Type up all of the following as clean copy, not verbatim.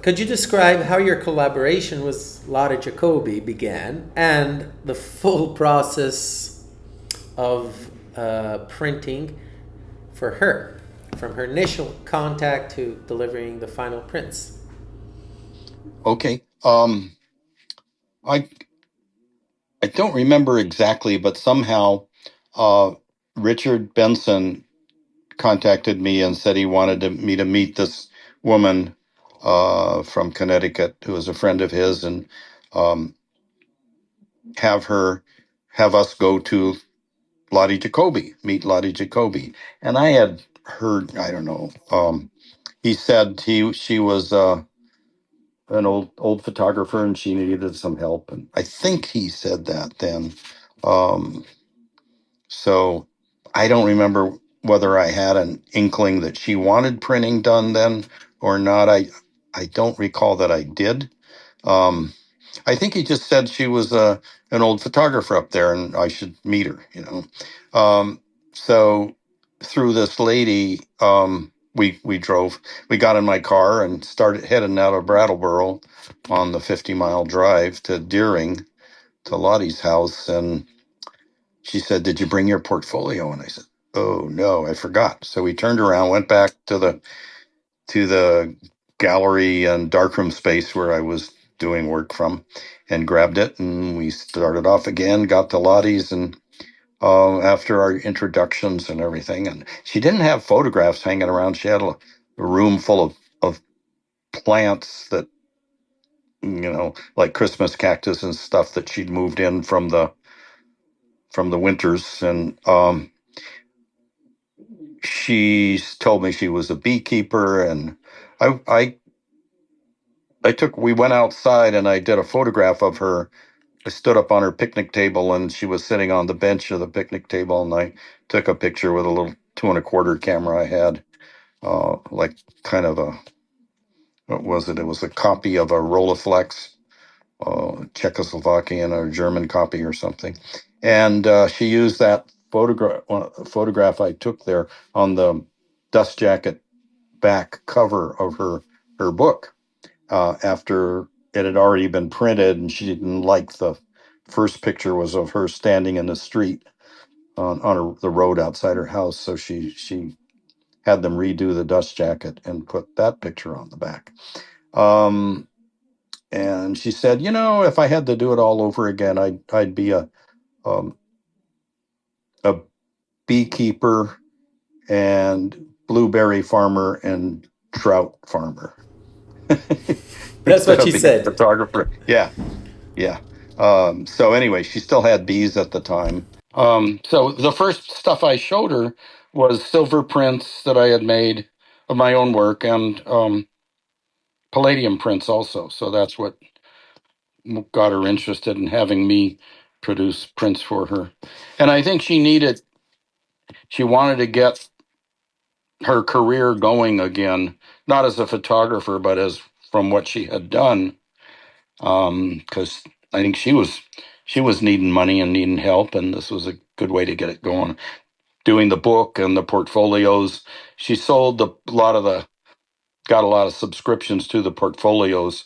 Could you describe how your collaboration with Lotte Jacobi began and the full process of printing for her, from her initial contact to delivering the final prints? Okay. I I don't remember exactly, but somehow uh, Richard Benson contacted me and said he wanted me to meet this woman from Connecticut who was a friend of his, and um, have her have us go to Lotte Jacobi, meet Lotte Jacobi. And I had heard, I don't know. He said she was an old photographer and she needed some help, and I think he said that then. Um, so I don't remember whether I had an inkling that she wanted printing done then or not. I don't recall that I did. Um, I think he just said she was an old photographer up there and I should meet her. So through this lady, we got in my car and started heading out of Brattleboro on the 50-mile drive to Deering to Lottie's house. And she said, "Did you bring your portfolio?" And I said, "Oh no, I forgot." So we turned around, went back to the gallery and darkroom space where I was doing work from, and grabbed it. And we started off again, got to Lottie's, and after our introductions and everything. And she didn't have photographs hanging around. She had a room full of plants that, like Christmas cactus and stuff that she'd moved in from the winters. And she told me she was a beekeeper. And I, I we went outside and I did a photograph of her. I stood up on her picnic table and she was sitting on the bench of the picnic table, and I took a picture with a little 2.25 camera I had, like kind of what was it? It was a copy of a Rolleiflex, Czechoslovakian or German copy or something. And she used that photograph I took there on the dust jacket back cover of her book, after it had already been printed, and she didn't like the first picture was of her standing in the street on the road outside her house. So she had them redo the dust jacket and put that picture on the back. Um, and she said, if I had to do it all over again, I'd be um, a beekeeper and blueberry farmer and trout farmer That's instead what she of being a said. photographer. Yeah. Yeah. So anyway, she still had bees at the time. So the first stuff I showed her was silver prints that I had made of my own work, and palladium prints also. So that's what got her interested in having me produce prints for her. And I think she wanted to get her career going again, not as a photographer, but as from what she had done. Because I think she was needing money and needing help, and this was a good way to get it going. Doing the book and the portfolios, she sold got a lot of subscriptions to the portfolios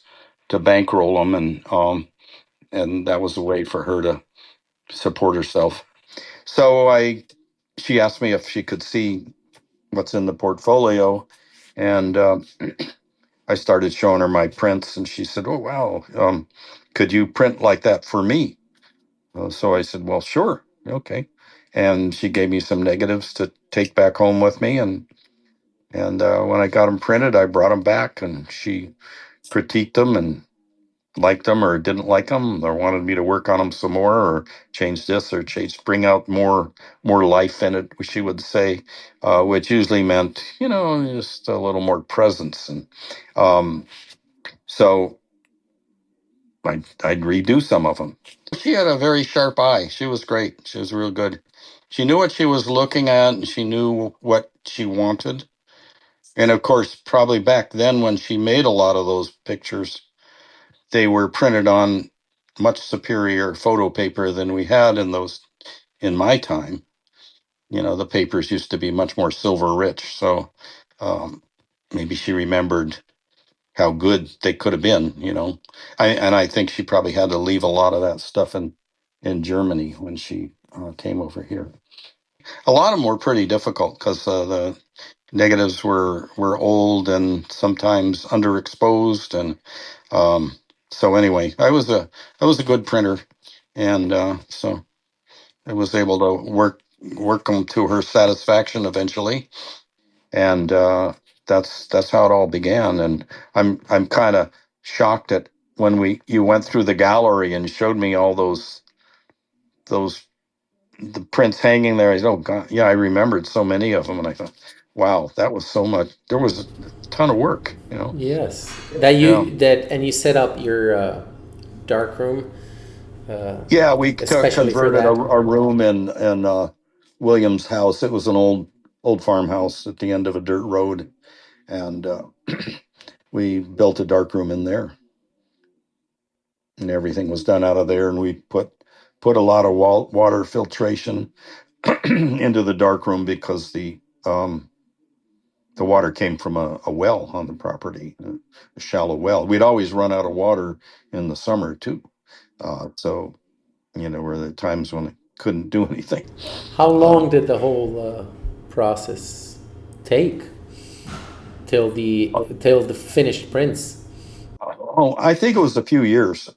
to bankroll them, and that was a way for her to support herself. So she asked me if she could see what's in the portfolio, and I started showing her my prints, and she said, "Oh wow, could you print like that for me?" So I said, "Well, sure, okay." And she gave me some negatives to take back home with me, and when I got them printed, I brought them back, and she critiqued them and liked them or didn't like them or wanted me to work on them some more or change this or bring out more life in it, she would say, which usually meant, just a little more presence. And um, so I'd redo some of them. She had a very sharp eye. She was great. She was real good. She knew what she was looking at, and she knew what she wanted. And of course, probably back then when she made a lot of those pictures, they were printed on much superior photo paper than we had in my time. The papers used to be much more silver rich. So um, maybe she remembered how good they could have been, you know. I think she probably had to leave a lot of that stuff in Germany when she came over here. A lot of them were pretty difficult because the negatives were old and sometimes underexposed, and um, so anyway, I was a good printer, and so I was able to work them to her satisfaction eventually, and that's how it all began. And I'm kind of shocked at when we you went through the gallery and showed me all those the prints hanging there. I said, oh God, yeah, I remembered so many of them, and I thought, wow, that was so much. There was a ton of work, you know. Yes, that Yeah, and you set up your dark room, uh, yeah. We especially for converted a, that. a room in William's house. It was an old farmhouse at the end of a dirt road, and we built a dark room in there, and everything was done out of there. And we put a lot of water filtration into the dark room because the water came from a well on the property, a shallow well. We'd always run out of water in the summer too. So, were the times when I couldn't do anything. How Uh, long did the whole process take till the finished prints? oh, I think it was a few years.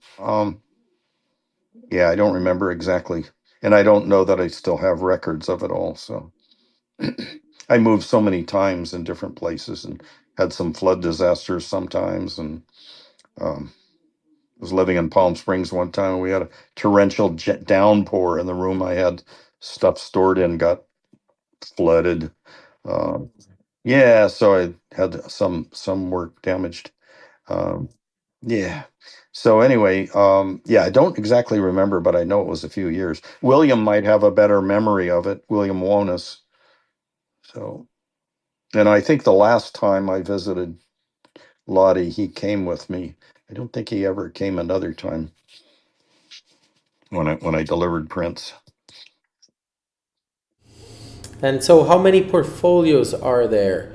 Yeah, I don't remember exactly. And I don't know that I still have records of it all. So I moved so many times in different places and had some flood disasters sometimes. And um, was living in Palm Springs one time, and we had a torrential jet downpour, and the room I had stuff stored in got flooded. Uh, yeah, so I had some work damaged. Um, yeah. So anyway, yeah, I don't exactly remember, but I know it was a few years. William might have a better memory of it. William Wonis. So, and I think the last time I visited Lottie, he came with me. I don't think he ever came another time when I delivered prints. And so, how many portfolios are there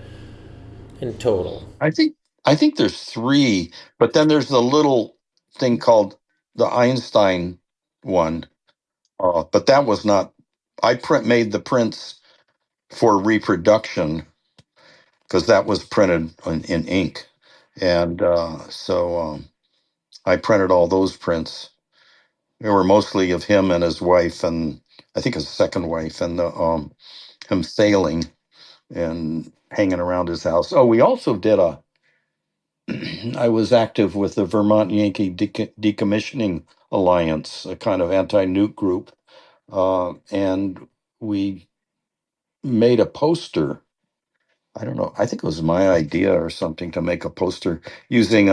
in total? I think I think there's three, but then there's the little thing called the Einstein one. But that was not. I made the prints for reproduction because that was printed in ink, and so I printed all those prints. They were mostly of him and his wife, and I think his second wife, and him sailing and hanging around his house. Oh, we also did a I was active with the Vermont Yankee Decommissioning Alliance, a kind of anti-nuke group, and we made a poster. I don't know. I think it was my idea or something to make a poster using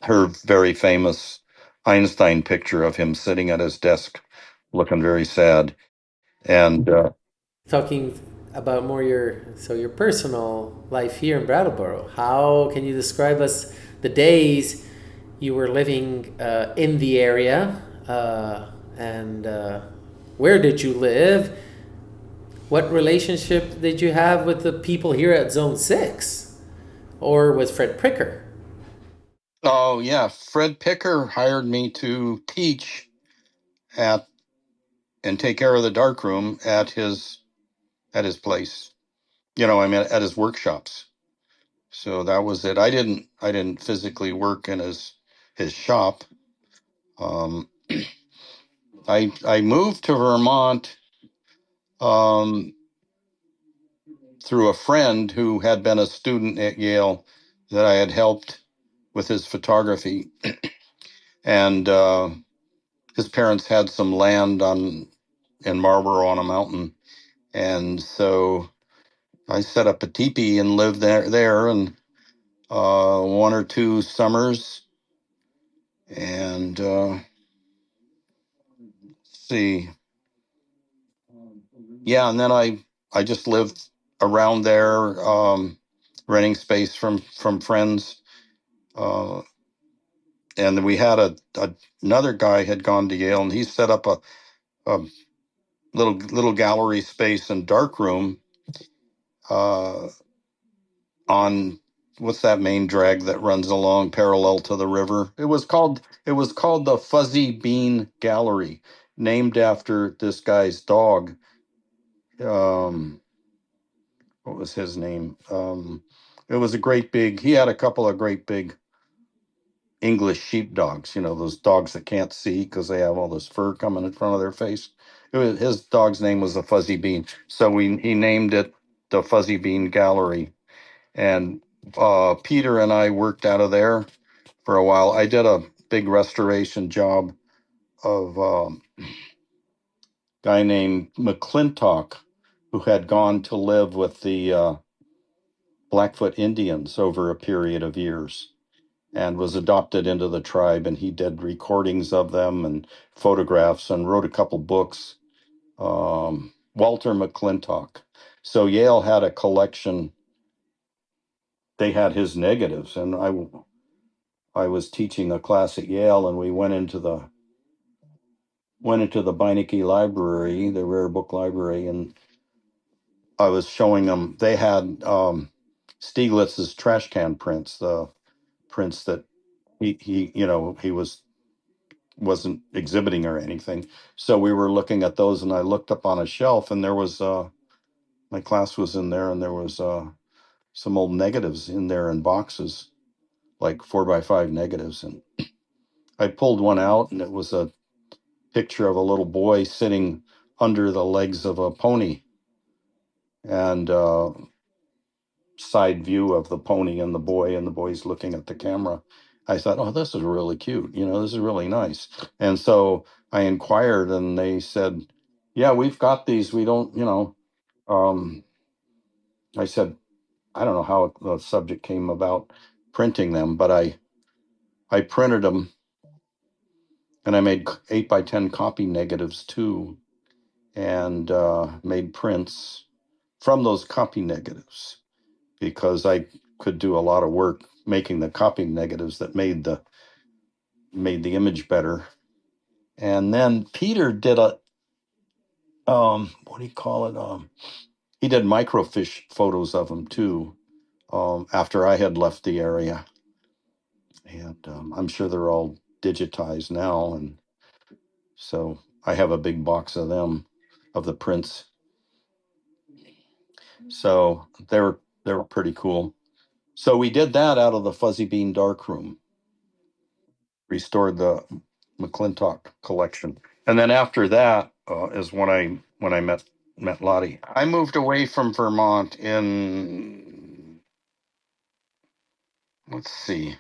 her very famous Einstein picture of him sitting at his desk, looking very sad. And Talking about more your personal life here in Brattleboro. How can you describe us the days you were living in the area, and where did you live? What relationship did you have with the people here at Zone 6 or with Fred Pricker? oh yeah, Fred Picker hired me to teach at and take care of the darkroom at his place. I mean, at his workshops. So that was it. I didn't physically work in his shop. Um, I moved to Vermont um, through a friend who had been a student at Yale that I had helped with his photography, and his parents had some land on in Marlboro on a mountain, and so I set up a teepee and lived there, and one or two summers, and see, yeah, and then I just lived around there, renting space from friends, uh, and then we had another guy had gone to Yale, and he set up a little gallery space and dark room uh, on what's that main drag that runs along parallel to the river? It was called the Fuzzy Bean Gallery, named after this guy's dog. Um, what was his name? It was a great big. He had a couple of great big English sheepdogs. You know, those dogs that can't see because they have all this fur coming in front of their face. His dog's name was the Fuzzy Bean, so he named it the Fuzzy Bean Gallery. And Peter and I worked out of there for a while. I did a big restoration job of a guy named McClintock, who had gone to live with the Blackfoot Indians over a period of years and was adopted into the tribe. And he did recordings of them and photographs and wrote a couple books. Walter McClintock. So Yale had a collection. They had his negatives, and I was teaching a class at Yale, and we went into the Beinecke Library, the rare book library, and I was showing them. They had Stieglitz's trash can prints, the prints that he wasn't exhibiting or anything. So we were looking at those, and I looked up on a shelf, and there was my class was in there, and there was some old negatives in there in boxes, like 4x5 negatives, and I pulled one out, and it was a picture of a little boy sitting under the legs of a pony, and side view of the pony and the boy's looking at the camera. I thought, oh, this is really cute. This is really nice. And so I inquired, and they said, yeah, we've got these. We don't, I said, I don't know how the subject came about printing them, but I printed them, and I made 8x10 copy negatives too, and made prints from those copy negatives, because I could do a lot of work making the copy negatives that made the image better. And then Peter did a what do you call it? He did microfiche photos of them too, after I had left the area, and I'm sure they're all digitized now, and so I have a big box of them, of the prints. So they were pretty cool. So we did that out of the Fuzzy Bean darkroom, restored the McClintock collection, and then after that is when I met Lottie. I moved away from Vermont in, let's see,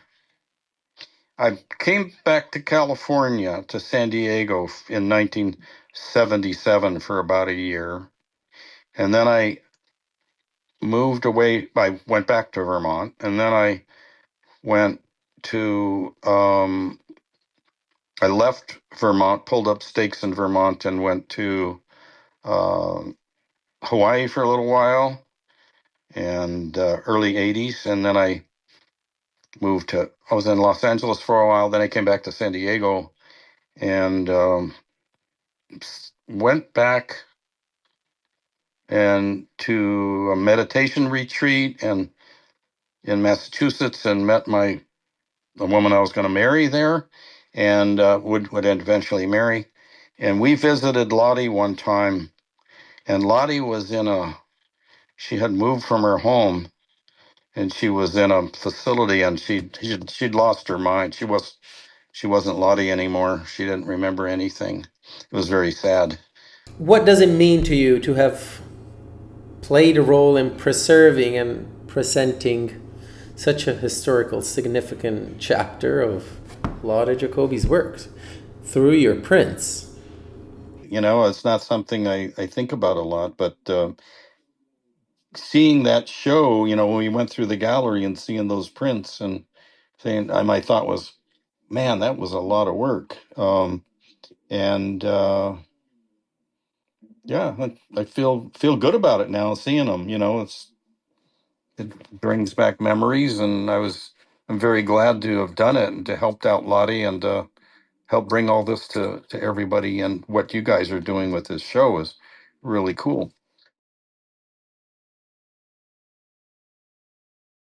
I came back to California, to San Diego, in 1977 for about a year, and then I moved away. I went back to Vermont, and then went to I left Vermont, pulled up stakes in Vermont, and went to uh, Hawaii for a little while, and early 80s. And then I was in Los Angeles for a while. Then I came back to San Diego, and went back and to a meditation retreat and in Massachusetts, and met the woman I was going to marry there, and would eventually marry. And we visited Lottie one time, and Lottie she had moved from her home, and she was in a facility, and she'd lost her mind. She wasn't Lottie anymore. She didn't remember anything. It was very sad. What does it mean to you to have played a role in preserving and presenting such a historical, significant chapter of Lotte Jacobi's works through your prints? It's not something I think about a lot, but seeing that show, when we went through the gallery and seeing those prints, and saying, my thought was, man, that was a lot of work. And yeah, I feel good about it now, seeing them. It brings back memories, and I'm very glad to have done it and to helped out Lottie, and help bring all this to everybody. And what you guys are doing with this show is really cool.